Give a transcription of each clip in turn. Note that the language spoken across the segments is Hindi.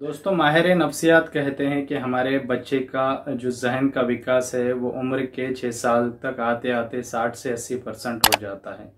दोस्तों, माहिर नफ्सियात कहते हैं कि हमारे बच्चे का जो जहन का विकास है वो उम्र के 6 साल तक आते आते 60 से 80% हो जाता है।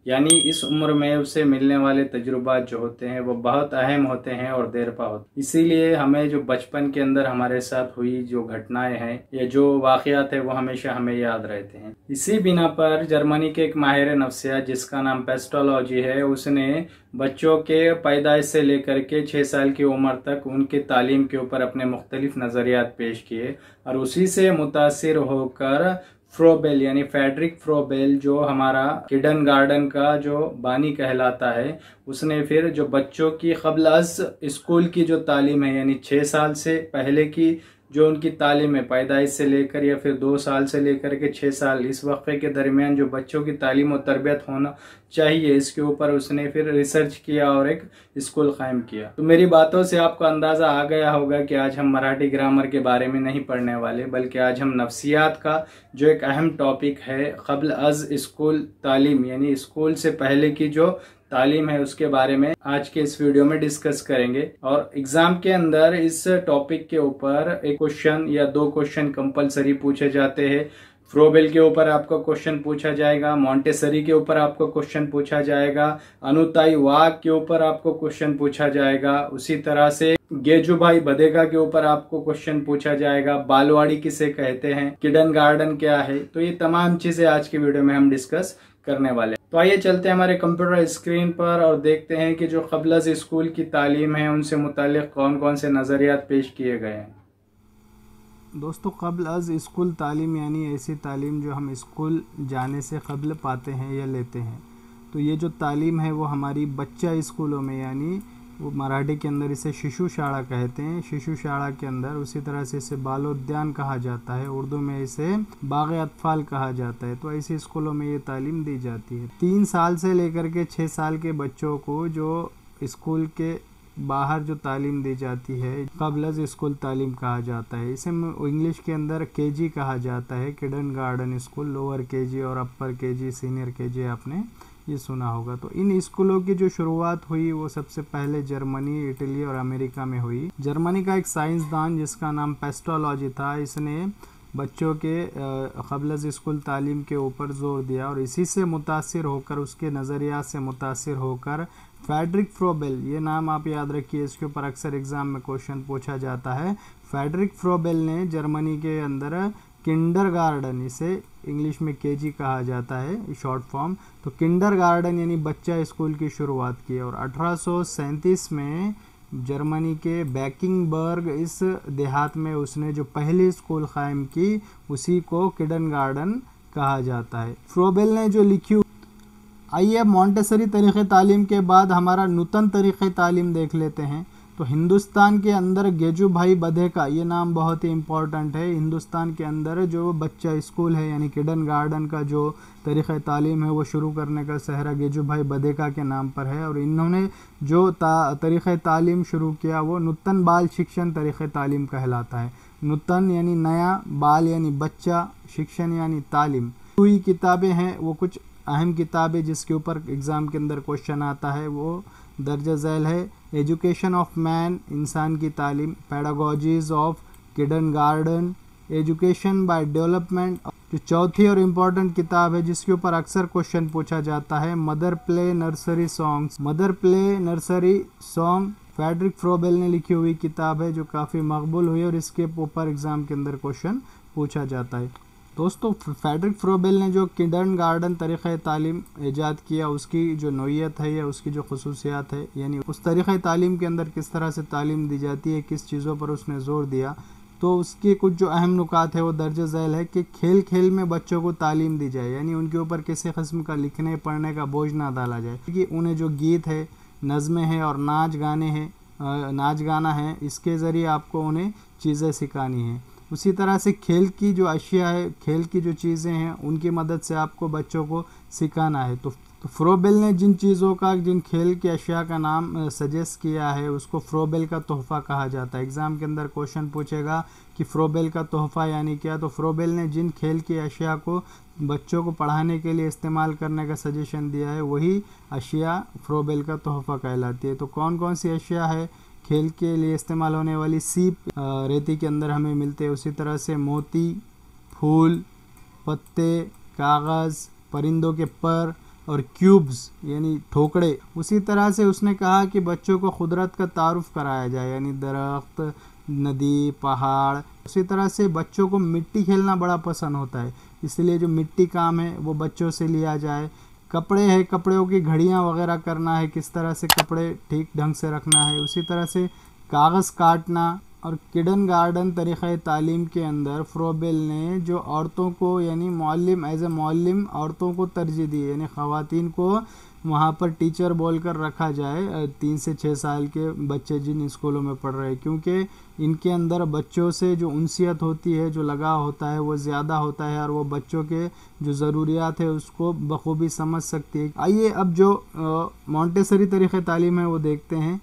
यानी इस उम्र में उसे मिलने वाले तजुर्बात जो होते हैं वो बहुत अहम होते हैं और देरपा होते हैं। इसीलिए हमें जो बचपन के अंदर हमारे साथ हुई जो घटनाएं हैं या जो वाक़यात है वो हमेशा हमें याद रहते हैं। इसी बिना पर जर्मनी के एक माहिर नफ्सियात जिसका नाम पेस्टोलॉजी है, उसने बच्चों के पैदाइश से लेकर के 6 साल की उम्र तक उनकी तालीम के ऊपर अपने मुख्तलिफ नज़रियात पेश किए और उसी से मुतासिर होकर फ्रोबेल यानी फेडरिक फ्रोबेल जो हमारा किंडरगार्टन का जो बानी कहलाता है, उसने फिर जो बच्चों की क़ब्ल अज़ स्कूल की जो तालीम है यानी 6 साल से पहले की जो उनकी तालीम है, पैदाइश से लेकर या फिर 2 साल से लेकर के 6 साल, इस वक्फे के दरमियान जो बच्चों की तालीम और तरबियत होना चाहिए, इसके ऊपर उसने फिर रिसर्च किया और एक स्कूल कायम किया। तो मेरी बातों से आपको अंदाज़ा आ गया होगा कि आज हम मराठी ग्रामर के बारे में नहीं पढ़ने वाले, बल्कि आज हम नफ्सियात का जो एक अहम टॉपिक है क़ब्ल अज़ स्कूल तालीम यानी स्कूल से पहले की जो तालीम है उसके बारे में आज के इस वीडियो में डिस्कस करेंगे। और एग्जाम के अंदर इस टॉपिक के ऊपर एक क्वेश्चन या 2 क्वेश्चन कंपलसरी पूछे जाते हैं। फ्रोबेल के ऊपर आपको क्वेश्चन पूछा जाएगा, मॉन्टेसरी के ऊपर आपको क्वेश्चन पूछा जाएगा, अनुताई वाघ के ऊपर आपको क्वेश्चन पूछा जाएगा, उसी तरह से गेजूभाई बधेगा के ऊपर आपको क्वेश्चन पूछा जाएगा, बालवाड़ी किसे कहते हैं, किंडरगार्टन क्या है। तो ये तमाम चीजें आज की वीडियो में हम डिस्कस करने वाले हैं। तो आइए चलते हैं हमारे कंप्यूटर स्क्रीन पर और देखते हैं कि जो क़ब्ल अज़ स्कूल की तालीम है उनसे मुताल्लिक़ कौन कौन से नज़रियात पेश किए गए हैं। दोस्तों, क़ब्ल अज़ स्कूल तालीम यानी ऐसी तालीम जो हम स्कूल जाने से क़ब्ल पाते हैं या लेते हैं। तो ये जो तालीम है वो हमारी बच्चा स्कूलों में, यानी वो मराठी के अंदर इसे शिशु शाला कहते हैं, शिशु शाला के अंदर, उसी तरह से इसे बालोद्यान कहा जाता है, उर्दू में इसे बाग़े अतफ़ाल कहा जाता है। तो ऐसे स्कूलों में ये तालीम दी जाती है। 3 साल से लेकर के 6 साल के बच्चों को जो स्कूल के बाहर जो तालीम दी जाती है क़ब्ल अज़ स्कूल तालीम कहा जाता है। इसे इंग्लिश के अंदर केजी कहा जाता है, किंडरगार्टन स्कूल, लोअर केजी और अपर केजी, सीनियर केजी, आपने ये सुना होगा। तो इन स्कूलों की जो शुरुआत हुई वो सबसे पहले जर्मनी, इटली और अमेरिका में हुई। जर्मनी का एक साइंसदान जिसका नाम पेस्टोलॉजी था, इसने बच्चों के क़ब्ल अज़ स्कूल तालीम के ऊपर जोर दिया और इसी से मुतासिर होकर, उसके नज़रियात से मुतासिर होकर फेडरिक फ्रोबेल, ये नाम आप याद रखिए, इसके ऊपर अक्सर एग्ज़ाम में क्वेश्चन पूछा जाता है। फेडरिक फ्रोबेल ने जर्मनी के अंदर किंडरगार्टन, इसे इंग्लिश में केजी कहा जाता है शॉर्ट फॉर्म, तो किंडरगार्टन यानी बच्चा स्कूल की शुरुआत की। और 1837 में जर्मनी के बैकिंगबर्ग इस देहात में उसने जो पहली स्कूल कायम की उसी को किंडरगार्टन कहा जाता है। फ्रोबेल ने जो लिखी। आइए अब मॉन्टेसरी तरीक़े तालीम के बाद हमारा नूतन तरीक़े तालीम देख लेते हैं। तो हिंदुस्तान के अंदर गेजूभाई बधेका, ये नाम बहुत ही इम्पोर्टेंट है। हिंदुस्तान के अंदर जो बच्चा स्कूल है यानी किंडरगार्टन का जो तरीक़े तालीम है वो शुरू करने का सेहरा गेजूभाई बधेका के नाम पर है। और इन्होंने जो तरीक़े तालीम शुरू किया वो नूतन बाल शिक्षण तरीक़े तालीम कहलाता है। नूतन यानी नया, बाल यानी बच्चा, शिक्षण यानी तालीम। हुई किताबें हैं वो कुछ अहम किताबें जिसके ऊपर एग्ज़ाम के अंदर क्वेश्चन आता है वो दर्ज झैल है। एजुकेशन ऑफ मैन, इंसान की तालीम, pedagogies of kindergarten, education by development, जो चौथी और इम्पोर्टेंट किताब है जिसके ऊपर अक्सर क्वेश्चन पूछा जाता है, mother play nursery songs, mother play nursery song, Friedrich Froebel ने लिखी हुई किताब है जो काफ़ी मकबूल हुई और इसके ऊपर एग्ज़ाम के अंदर क्वेश्चन पूछा जाता है। दोस्तों, फेडरिक फ्रोबेल ने जो किंडरगार्टन तरीक़े तालीम ईजाद किया उसकी जो नोयत है या उसकी जो खसूसियात है, यानी उस तरीक़े तालीम के अंदर किस तरह से तालीम दी जाती है, किस चीज़ों पर उसने ज़ोर दिया, तो उसके कुछ जो अहम नुकात है वो दर्ज झैल है कि खेल खेल में बच्चों को तालीम दी जाए, यानी उनके ऊपर किसी किस्म का लिखने पढ़ने का बोझ ना डाला जाए, क्योंकि उन्हें जो गीत है, नज़में हैं और नाच गाना है, इसके ज़रिए आपको उन्हें चीज़ें सिखानी हैं। उसी तरह से खेल की जो अशिया है, खेल की जो चीज़ें हैं उनकी मदद से आपको बच्चों को सिखाना है। तो फ्रोबेल ने जिन चीज़ों का, जिन खेल की अशिया का नाम सजेस्ट किया है उसको फ्रोबेल का तोहफ़ा कहा जाता है। एग्ज़ाम के अंदर क्वेश्चन पूछेगा कि फ्रोबेल का तोहफ़ा यानी क्या, तो फ्रोबेल ने जिन खेल की अशिया को बच्चों को पढ़ाने के लिए इस्तेमाल करने का सजेशन दिया है वही अशिया फ्रोबेल का तोहफ़ा कहलाती है। तो कौन कौन सी अशिया है खेल के लिए इस्तेमाल होने वाली सीप रेती के अंदर हमें मिलते हैं। उसी तरह से मोती, फूल, पत्ते, कागज़, परिंदों के पर और क्यूब्स यानी ठोकड़े। उसी तरह से उसने कहा कि बच्चों को कुदरत का तारुफ कराया जाए, यानी दरख्त, नदी, पहाड़। उसी तरह से बच्चों को मिट्टी खेलना बड़ा पसंद होता है, इसलिए जो मिट्टी काम है वो बच्चों से लिया जाए। कपड़े हैं, कपड़ों की घड़ियां वगैरह करना है, किस तरह से कपड़े ठीक ढंग से रखना है। उसी तरह से कागज़ काटना। और किडन गार्डन तरीक़े तालीम के अंदर फ्रोबेल ने जो औरतों को यानी मौल्लिम एज ए मौल्लिम औरतों को तरजीह दी, यानी ख़वातीन को वहाँ पर टीचर बोलकर रखा जाए 3 से 6 साल के बच्चे जिन स्कूलों में पढ़ रहे हैं, क्योंकि इनके अंदर बच्चों से जो उनसियत होती है, जो लगाव होता है वो ज़्यादा होता है और वो बच्चों के जो ज़रूरियात है उसको बखूबी समझ सकती है। आइए अब जो मॉन्टेसरी तरीक़े तालीम है वो देखते हैं।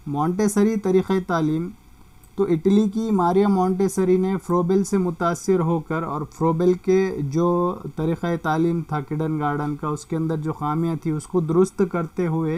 मॉन्टेसरी तरीक़े तालीम तो इटली की मारिया मॉन्टेसरी ने फ्रोबेल से मुतासिर होकर और फ्रोबेल के जो तरीक़ा तालीम था किडन गार्डन का, उसके अंदर जो खामियां थी उसको दुरुस्त करते हुए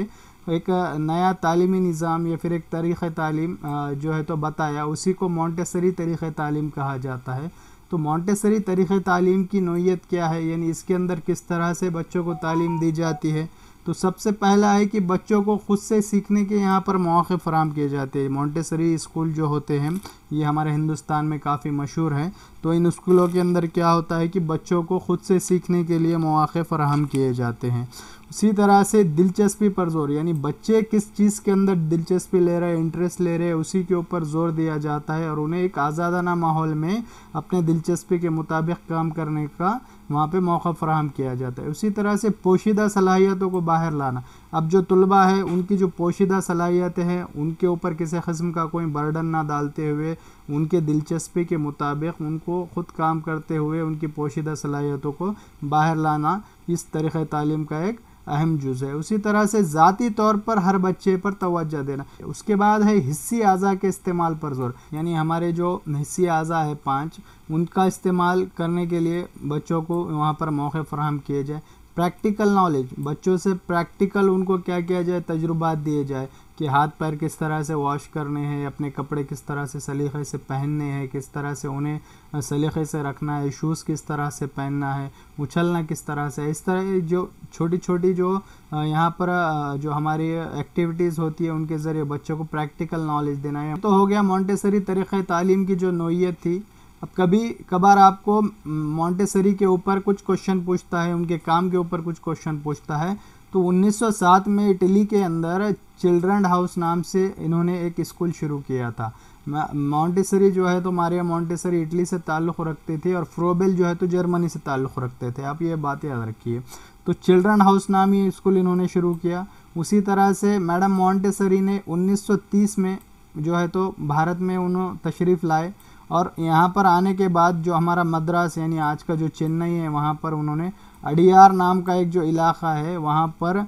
एक नया तालीमी निज़ाम या फिर एक तरीक़ा तालीम जो है तो बताया। उसी को मॉन्टेसरी तरीक़ा तालीम कहा जाता है। तो मॉन्टेसरी तरीक़ा तालीम की नोयत क्या है, यानी इसके अंदर किस तरह से बच्चों को तालीम दी जाती है। तो सबसे पहला है कि बच्चों को ख़ुद से सीखने के यहाँ पर मौक़े फ़राहम किए जाते हैं। मॉन्टेसरी स्कूल जो होते हैं ये हमारे हिंदुस्तान में काफ़ी मशहूर है। तो इन स्कूलों के अंदर क्या होता है कि बच्चों को ख़ुद से सीखने के लिए मौक़े फ़राहम किए जाते हैं। उसी तरह से दिलचस्पी पर ज़ोर, यानी बच्चे किस चीज़ के अंदर दिलचस्पी ले रहे हैं, इंटरेस्ट ले रहे हैं, उसी के ऊपर ज़ोर दिया जाता है और उन्हें एक आज़ादाना माहौल में अपने दिलचस्पी के मुताबिक काम करने का वहाँ पे मौका फ़राहम किया जाता है। उसी तरह से पोशीदा सलाहियतों को बाहर लाना। अब जो तुलबा है उनकी जो पोशीदा सलाहियतें हैं उनके ऊपर किसी किस्म का कोई बर्डन ना डालते हुए उनके दिलचस्पी के मुताबिक उनको ख़ुद काम करते हुए उनकी पोशीदा सलाहियतों को बाहर लाना इस तरीक़े तालीम का एक अहम जुज़ है। उसी तरह से ज़ाती तौर पर हर बच्चे पर तवज्जो देना। उसके बाद है हिस्सी आज़ा के इस्तेमाल पर ज़ोर, यानी हमारे जो हिस्सी आज़ा है 5 उनका इस्तेमाल करने के लिए बच्चों को वहाँ पर मौके फ़राहम किए जाए। प्रैक्टिकल नॉलेज, बच्चों से प्रैक्टिकल उनको क्या किया जाए, तजुर्बात दिए जाए कि हाथ पैर किस तरह से वॉश करने हैं, अपने कपड़े किस तरह से सलीक़े से पहनने हैं, किस तरह से उन्हें सलीक़े से रखना है, शूज़ किस तरह से पहनना है, उछलना किस तरह से। इस तरह जो छोटी छोटी जो यहाँ पर जो हमारी एक्टिविटीज़ होती है उनके ज़रिए बच्चों को प्रैक्टिकल नॉलेज देना है। तो हो गया मॉन्टेसरी तरीक़े तालीम की जो नोयत थी। अब कभी कभार आपको मॉन्टेसरी के ऊपर कुछ क्वेश्चन पूछता है, उनके काम के ऊपर कुछ क्वेश्चन पूछता है। तो 1907 में इटली के अंदर चिल्ड्रन हाउस नाम से इन्होंने एक स्कूल शुरू किया था। मॉन्टेसरी जो है तो मारिया मॉन्टेसरी इटली से ताल्लुक़ रखते थे और फ्रोबेल जो है तो जर्मनी से ताल्लुक़ रखते थे। आप ये बात याद रखिए। तो चिल्ड्रन हाउस नामी स्कूल इन्होंने शुरू किया। उसी तरह से मैडम मॉन्टेसरी ने 1930 में जो है तो भारत में उन्होंने तशरीफ़ लाए और यहाँ पर आने के बाद जो हमारा मद्रास यानी आज का जो चेन्नई है वहाँ पर उन्होंने अडियार नाम का एक जो इलाक़ा है वहाँ पर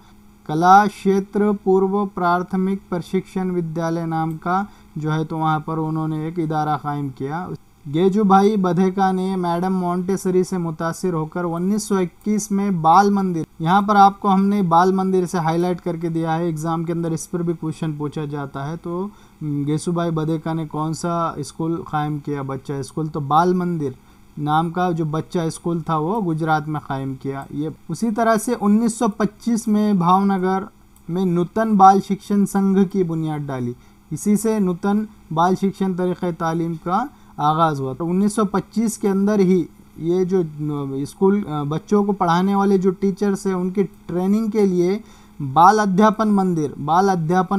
कला क्षेत्र पूर्व प्राथमिक प्रशिक्षण विद्यालय नाम का जो है तो वहाँ पर उन्होंने एक इदारा कायम किया। गेजूभाई बधेका ने मैडम मॉन्टेसरी से मुतासिर होकर 1921 में बाल मंदिर, यहाँ पर आपको हमने बाल मंदिर से हाईलाइट करके दिया है, एग्ज़ाम के अंदर इस पर भी क्वेश्चन पूछा जाता है। तो गेजूभाई बधेका ने कौन सा स्कूल कायम किया, बच्चा स्कूल, तो बाल मंदिर नाम का जो बच्चा स्कूल था वो गुजरात में कायम किया। ये उसी तरह से 1925 में भावनगर में नूतन बाल शिक्षण संघ की बुनियाद डाली। इसी से नूतन बाल शिक्षण तरीक़े तालीम का आगाज़ हुआ। तो 1925 के अंदर ही ये जो स्कूल बच्चों को पढ़ाने वाले जो टीचर्स हैं उनकी ट्रेनिंग के लिए बाल अध्यापन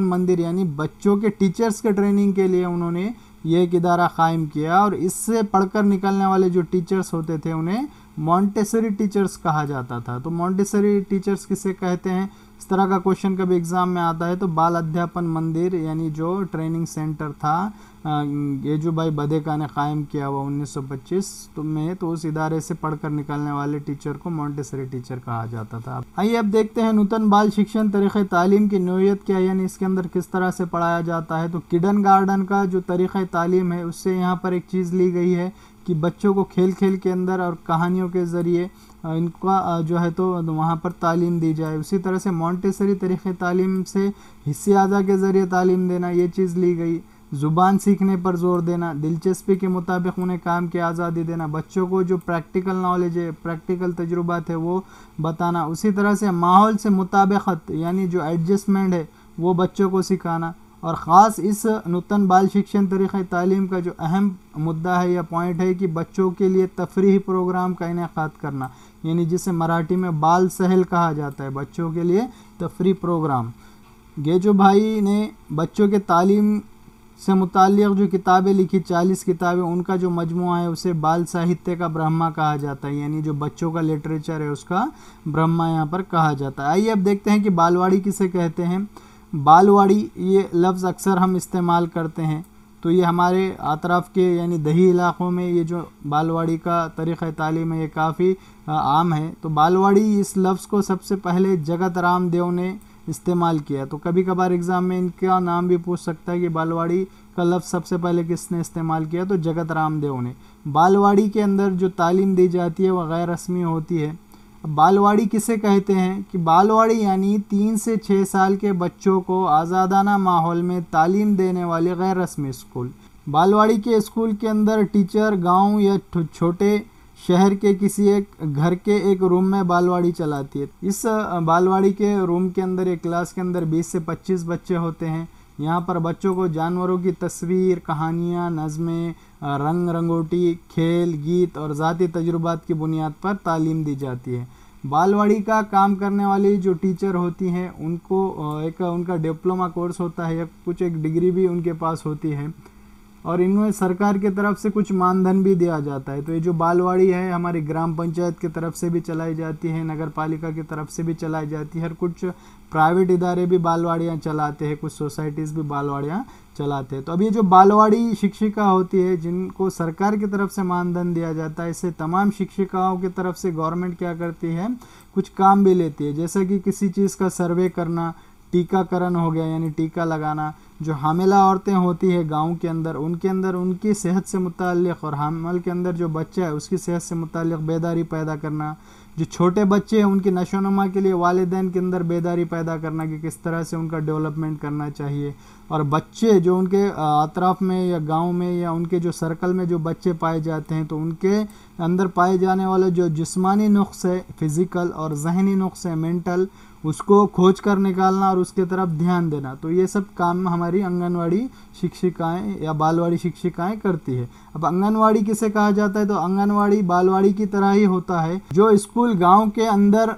मंदिर यानी बच्चों के टीचर्स के ट्रेनिंग के लिए उन्होंने ये एक इदारा कायम किया और इससे पढ़कर निकलने वाले जो टीचर्स होते थे उन्हें मॉन्टेसरी टीचर्स कहा जाता था। तो मॉन्टेसरी टीचर्स किसे कहते हैं, इस तरह का क्वेश्चन कभी एग्ज़ाम में आता है। तो बाल अध्यापन मंदिर यानी जो ट्रेनिंग सेंटर था गेजूभाई बधेका ने कायम किया हुआ 1925 में, तो उस इदारे से पढ़कर निकलने वाले टीचर को मॉन्टेसरी टीचर कहा जाता था। आइए अब देखते हैं नूतन बाल शिक्षण तरीक़े तालीम की नोयत क्या, यानी इसके अंदर किस तरह से पढ़ाया जाता है। तो किडन गार्डन का जो तरीक़े तालीम है उससे यहाँ पर एक चीज़ ली गई है कि बच्चों को खेल खेल के अंदर और कहानियों के ज़रिए इनका जो है तो वहाँ पर तालीम दी जाए। उसी तरह से मॉन्टेसरी तरीक़े तालीम से हिस्से आज़ा के ज़रिए तालीम देना, ये चीज़ ली गई। ज़ुबान सीखने पर ज़ोर देना, दिलचस्पी के मुताबिक उन्हें काम की आज़ादी देना, बच्चों को जो प्रैक्टिकल नॉलेज है, प्रैक्टिकल तजुर्बात है वो बताना। उसी तरह से माहौल से मुताबिकत यानी जो एडजस्टमेंट है वो बच्चों को सिखाना। और ख़ास इस नूतन बाल शिक्षण तरीक़े तालीम का जो अहम मुद्दा है या पॉइंट है कि बच्चों के लिए तफरीही प्रोग्राम का इनेकाद करना, यानी जिसे मराठी में बाल सहल कहा जाता है, बच्चों के लिए तफरी प्रोग्राम। ये जो भाई ने बच्चों के तालीम से मुताल्लिक़ जो किताबें लिखी 40 किताबें, उनका जो मजमुआ है उसे बाल साहित्य का ब्रह्मा कहा जाता है, यानी जो बच्चों का लिटरेचर है उसका ब्रह्मा यहाँ पर कहा जाता है। आइए अब देखते हैं कि बालवाड़ी किसे कहते हैं। बालवाड़ी ये लफ्ज़ अक्सर हम इस्तेमाल करते हैं, तो ये हमारे अतराफ़ के यानी दही इलाक़ों में ये जो बालवाड़ी का तरीक़ा तालीम है ये काफ़ी आम है। तो बालवाड़ी इस लफ्ज़ को सबसे पहले जगत रामदेव ने इस्तेमाल किया। तो कभी कभार एग्ज़ाम में इनका नाम भी पूछ सकता है कि बालवाड़ी का लफ्ज़ सबसे पहले किसने इस्तेमाल किया, तो जगत रामदेव ने। बालवाड़ी के अंदर जो तालीम दी जाती है वह गैर रस्मी होती है। बालवाड़ी किसे कहते हैं कि बालवाड़ी यानी 3 से 6 साल के बच्चों को आज़ादाना माहौल में तालीम देने वाले गैर रस्मी स्कूल। बालवाड़ी के स्कूल के अंदर टीचर गांव या छोटे शहर के किसी एक घर के एक रूम में बालवाड़ी चलाती है। इस बालवाड़ी के रूम के अंदर एक क्लास के अंदर 20 से 25 बच्चे होते हैं। यहाँ पर बच्चों को जानवरों की तस्वीर, कहानियाँ, नज़में, रंग रंगोटी, खेल, गीत और ज़ाती तजुर्बात की बुनियाद पर तालीम दी जाती है। बालवाड़ी का काम करने वाली जो टीचर होती हैं उनको एक उनका डिप्लोमा कोर्स होता है या कुछ एक डिग्री भी उनके पास होती है, और इनमें सरकार की तरफ से कुछ मानधन भी दिया जाता है। तो ये जो बालवाड़ी है हमारी ग्राम पंचायत की तरफ से भी चलाई जाती है, नगर पालिका की तरफ से भी चलाई जाती है, और कुछ प्राइवेट इदारे भी बालवाड़ियाँ चलाते हैं, कुछ सोसाइटीज़ भी बालवाड़ियाँ चलाते हैं। तो अब ये जो बालवाड़ी शिक्षिका होती है जिनको सरकार की तरफ से मानधन दिया जाता है, इससे तमाम शिक्षिकाओं की तरफ से गवर्नमेंट क्या करती है, कुछ काम भी लेती है, जैसे कि किसी चीज़ का सर्वे करना, टीकाकरण हो गया यानी टीका लगाना, जो हामिला औरतें होती है गांव के अंदर उनके अंदर उनकी सेहत से मुताल्लिक़ और हामिल के अंदर जो बच्चा है उसकी सेहत से मुताल्लिक़ बेदारी पैदा करना, जो छोटे बच्चे हैं उनकी नशोनुमा के लिए वालिदैन के अंदर बेदारी पैदा करना कि किस तरह से उनका डेवलपमेंट करना चाहिए, और बच्चे जो उनके अतराफ़ में या गांव में या उनके जो सर्कल में जो बच्चे पाए जाते हैं तो उनके अंदर पाए जाने वाले जो जिस्मानी नुक्स है फिज़िकल और जहनी नुक्स है मेंटल, उसको खोज कर निकालना और उसके तरफ ध्यान देना। तो ये सब काम हमारी आंगनवाड़ी शिक्षिकाएं या बालवाड़ी शिक्षिकाएं करती है। अब आंगनवाड़ी किसे कहा जाता है, तो आंगनवाड़ी बालवाड़ी की तरह ही होता है। जो स्कूल गांव के अंदर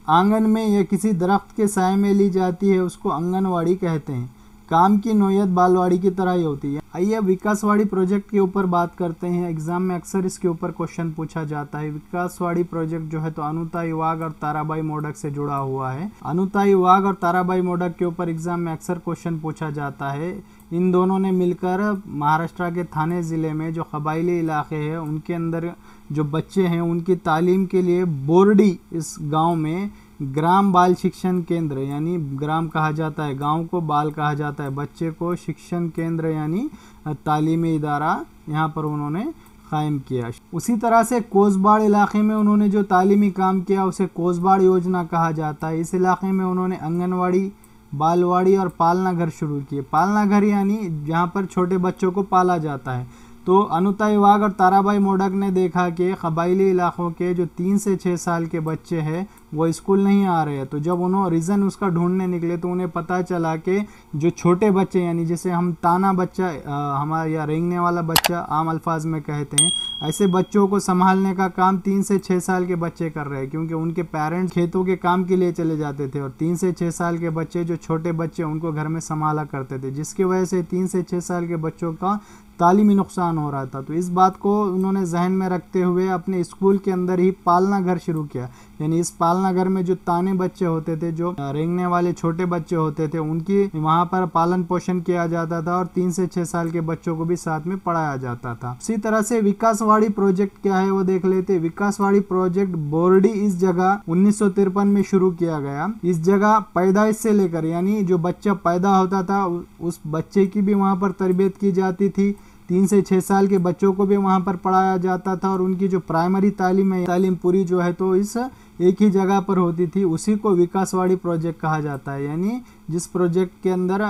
आंगन में या किसी दरख्त के साए में ली जाती है उसको आंगनवाड़ी कहते हैं। काम की नोयत बालवाड़ी की तरह ही होती है। आइए विकासवाड़ी प्रोजेक्ट के ऊपर बात करते हैं। एग्जाम में अक्सर इसके ऊपर क्वेश्चन पूछा जाता है। विकासवाड़ी प्रोजेक्ट जो है तो अनुताई वाघ और ताराबाई मोडक से जुड़ा हुआ है। अनुताई वाघ और ताराबाई मोडक के ऊपर एग्जाम में अक्सर क्वेश्चन पूछा जाता है। इन दोनों ने मिलकर महाराष्ट्र के थाने ज़िले में जो कबायली इलाके हैं उनके अंदर जो बच्चे हैं उनकी तालीम के लिए बोर्डी इस गाँव में ग्राम बाल शिक्षण केंद्र यानी ग्राम कहा जाता है, गांव को बाल कहा जाता है, बच्चे को शिक्षण केंद्र यानी तालीमी इदारा यहाँ पर उन्होंने कायम किया। उसी तरह से कोसबाड़ इलाके में उन्होंने जो तालीमी काम किया उसे कोसबाड़ योजना कहा जाता है। इस इलाके में उन्होंने आंगनवाड़ी, बालवाड़ी और पालना घर शुरू किए। पालना घर यानी जहाँ पर छोटे बच्चों को पाला जाता है। तो अनुताई वाघ और ताराबाई मोडक ने देखा कि कबायली इलाकों के जो 3 से 6 साल के बच्चे हैं वो स्कूल नहीं आ रहे हैं। तो जब उन्होंने रीज़न उसका ढूंढने निकले तो उन्हें पता चला कि जो छोटे बच्चे यानी जैसे हम ताना बच्चा हमारा या रेंगने वाला बच्चा आम अल्फाज में कहते हैं, ऐसे बच्चों को संभालने का काम 3 से 6 साल के बच्चे कर रहे हैं, क्योंकि उनके पेरेंट्स खेतों के काम के लिए चले जाते थे और 3 से 6 साल के बच्चे जो छोटे बच्चे उनको घर में संभाला करते थे, जिसकी वजह से 3 से 6 साल के बच्चों का तालीमी नुकसान हो रहा था। तो इस बात को उन्होंने जहन में रखते हुए अपने स्कूल के अंदर ही पालना घर शुरू किया। यानी इस पालना घर में जो ताने बच्चे होते थे, जो रेंगने वाले छोटे बच्चे होते थे, उनकी वहाँ पर पालन पोषण किया जाता था और 3 से 6 साल के बच्चों को भी साथ में पढ़ाया जाता था। इसी तरह से विकासवाड़ी प्रोजेक्ट क्या है वो देख लेते। विकासवाड़ी प्रोजेक्ट बोर्डी इस जगह 1953 में शुरू किया गया। इस जगह पैदाइश से लेकर यानी जो बच्चा पैदा होता था उस बच्चे की भी वहाँ पर तरबियत की जाती थी, 3 से 6 साल के बच्चों को भी वहाँ पर पढ़ाया जाता था और उनकी जो प्राइमरी तालीम है, तालीम पूरी जो है तो इस एक ही जगह पर होती थी। उसी को विकासवाड़ी प्रोजेक्ट कहा जाता है, यानी जिस प्रोजेक्ट के अंदर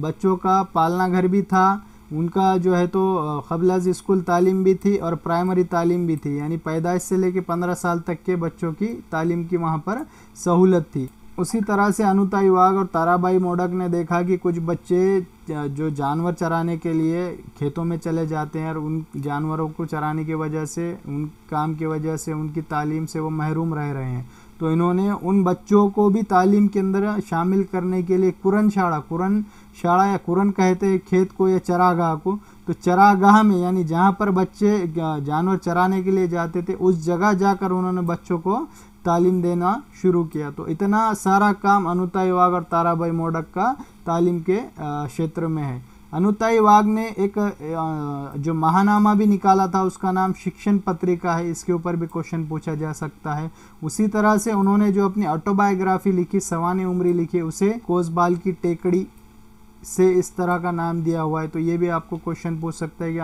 बच्चों का पालना घर भी था, उनका जो है तो क़ब्ल स्कूल तालीम भी थी और प्राइमरी तालीम भी थी, यानी पैदाइश से लेकर 15 साल तक के बच्चों की तालीम की वहाँ पर सहूलत थी। उसी तरह से अनुताई वाघ और ताराबाई मोडक ने देखा कि कुछ बच्चे जो जानवर चराने के लिए खेतों में चले जाते हैं और उन जानवरों को चराने की वजह से, उन काम की वजह से उनकी तालीम से वो महरूम रह रहे हैं, तो इन्होंने उन बच्चों को भी तालीम के अंदर शामिल करने के लिए कुरन शाला या कुरन कहते हैं खेत को या चरागाह को, तो चरागाह में यानी जहाँ पर बच्चे जानवर चराने के लिए जाते थे उस जगह जाकर उन्होंने बच्चों को तालीम देना शुरू किया। तो इतना सारा काम अनुताई वाघ और ताराबाई मोडक का तालीम के क्षेत्र में है। अनुताई वाघ ने एक जो महानामा भी निकाला था, उसका नाम शिक्षण पत्रिका है, इसके ऊपर भी क्वेश्चन पूछा जा सकता है। उसी तरह से उन्होंने जो अपनी ऑटोबायोग्राफी लिखी, सवाने उमरी लिखी, उसे कोसबाल की टेकड़ी से इस तरह का नाम दिया हुआ है। तो ये भी आपको क्वेश्चन पूछ सकता है कि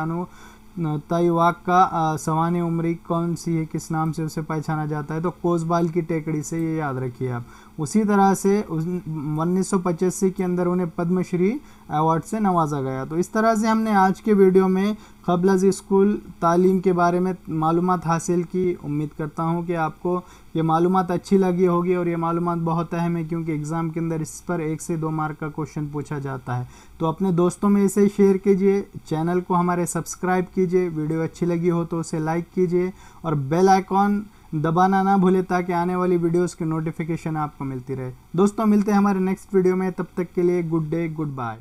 अनुताई वाघ का सवाने उमरी कौन सी है, किस नाम से उसे पहचाना जाता है, तो कोसबाल की टेकड़ी से, ये याद रखिए आप। उसी तरह से 1985 के अंदर उन्हें पद्मश्री अवार्ड से नवाजा गया। तो इस तरह से हमने आज के वीडियो में क़ब्ल स्कूल तालीम के बारे में मालूमात हासिल की। उम्मीद करता हूँ कि आपको ये मालूमात अच्छी लगी होगी और ये मालूमात बहुत अहम है, क्योंकि एग्ज़ाम के अंदर इस पर 1 से 2 मार्क का क्वेश्चन पूछा जाता है। तो अपने दोस्तों में इसे शेयर कीजिए, चैनल को हमारे सब्सक्राइब कीजिए, वीडियो अच्छी लगी हो तो उसे लाइक कीजिए और बेल आइकॉन दबाना ना भूले ताकि आने वाली वीडियोस की नोटिफिकेशन आपको मिलती रहे। दोस्तों मिलते हैं हमारे नेक्स्ट वीडियो में, तब तक के लिए गुड डे, गुड बाय।